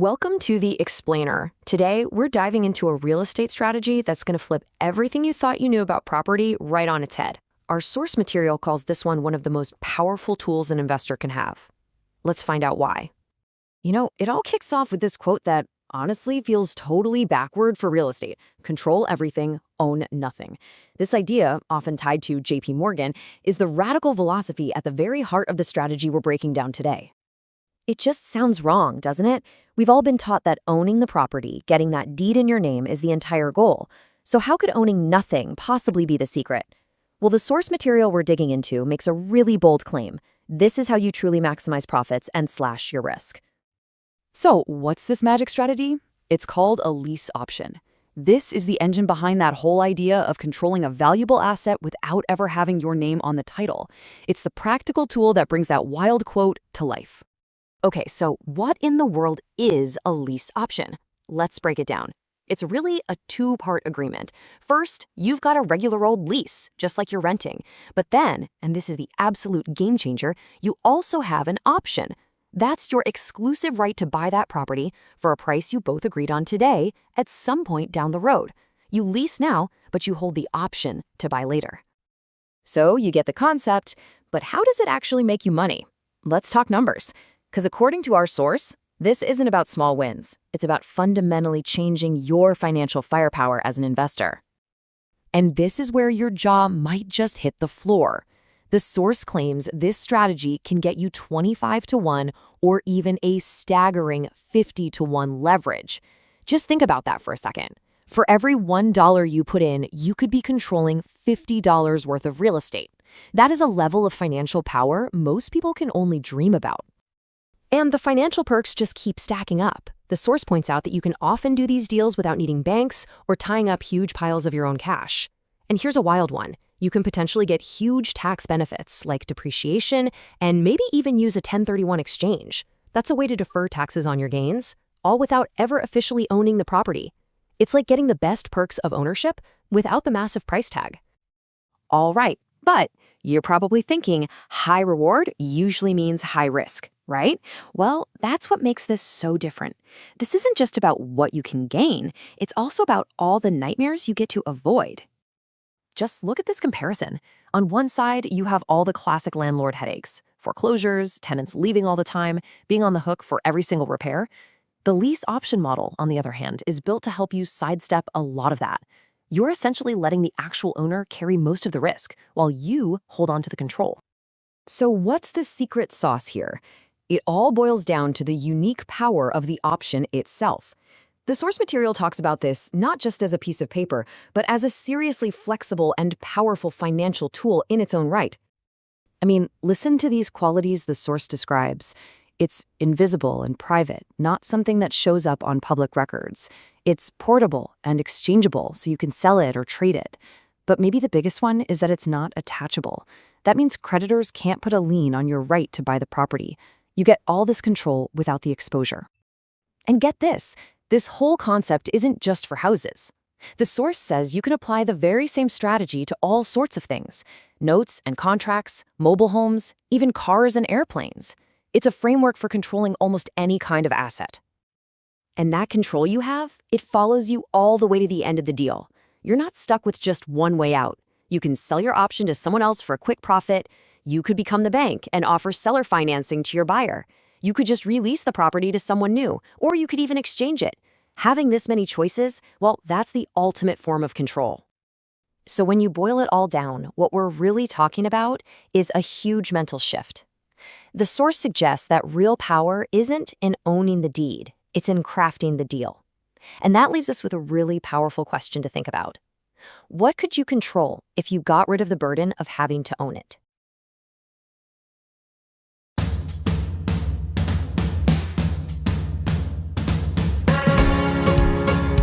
Welcome to The Explainer. Today, we're diving into a real estate strategy that's going to flip everything you thought you knew about property right on its head. Our source material calls this one of the most powerful tools an investor can have. Let's find out why. It all kicks off with this quote that honestly feels totally backward for real estate. Control everything, own nothing. This idea, often tied to JP Morgan, is the radical philosophy at the very heart of the strategy we're breaking down today. It just sounds wrong, doesn't it? We've all been taught that owning the property, getting that deed in your name, is the entire goal. So how could owning nothing possibly be the secret? Well, the source material we're digging into makes a really bold claim. This is how you truly maximize profits and slash your risk. So what's this magic strategy? It's called a lease option. This is the engine behind that whole idea of controlling a valuable asset without ever having your name on the title. It's the practical tool that brings that wild quote to life. Okay, so what in the world is a lease option? Let's break it down. It's really a two-part agreement. First, you've got a regular old lease, just like you're renting. But then, and this is the absolute game changer, you also have an option. That's your exclusive right to buy that property for a price you both agreed on today at some point down the road. You lease now, but you hold the option to buy later. So you get the concept, but how does it actually make you money? Let's talk numbers. Because according to our source, this isn't about small wins. It's about fundamentally changing your financial firepower as an investor. And this is where your jaw might just hit the floor. The source claims this strategy can get you 25-to-1 or even a staggering 50-to-1 leverage. Just think about that for a second. For every $1 you put in, you could be controlling $50 worth of real estate. That is a level of financial power most people can only dream about. And the financial perks just keep stacking up. The source points out that you can often do these deals without needing banks or tying up huge piles of your own cash. And here's a wild one. You can potentially get huge tax benefits like depreciation and maybe even use a 1031 exchange. That's a way to defer taxes on your gains, all without ever officially owning the property. It's like getting the best perks of ownership without the massive price tag. All right, but you're probably thinking high reward usually means high risk, right? Well, that's what makes this so different. This isn't just about what you can gain, it's also about all the nightmares you get to avoid. Just look at this comparison. On one side, you have all the classic landlord headaches, foreclosures, tenants leaving all the time, being on the hook for every single repair. The lease option model, on the other hand, is built to help you sidestep a lot of that. You're essentially letting the actual owner carry most of the risk, while you hold on to the control. So what's the secret sauce here? It all boils down to the unique power of the option itself. The source material talks about this not just as a piece of paper, but as a seriously flexible and powerful financial tool in its own right. Listen to these qualities the source describes. It's invisible and private, not something that shows up on public records. It's portable and exchangeable, so you can sell it or trade it. But maybe the biggest one is that it's not attachable. That means creditors can't put a lien on your right to buy the property. You get all this control without the exposure. And get this whole concept isn't just for houses. The source says you can apply the very same strategy to all sorts of things: notes and contracts, mobile homes, even cars and airplanes. It's a framework for controlling almost any kind of asset. And that control you have, it follows you all the way to the end of the deal. You're not stuck with just one way out. You can sell your option to someone else for a quick profit. You could become the bank and offer seller financing to your buyer. You could just release the property to someone new, or you could even exchange it. Having this many choices, well, that's the ultimate form of control. So when you boil it all down, what we're really talking about is a huge mental shift. The source suggests that real power isn't in owning the deed, it's in crafting the deal. And that leaves us with a really powerful question to think about. What could you control if you got rid of the burden of having to own it?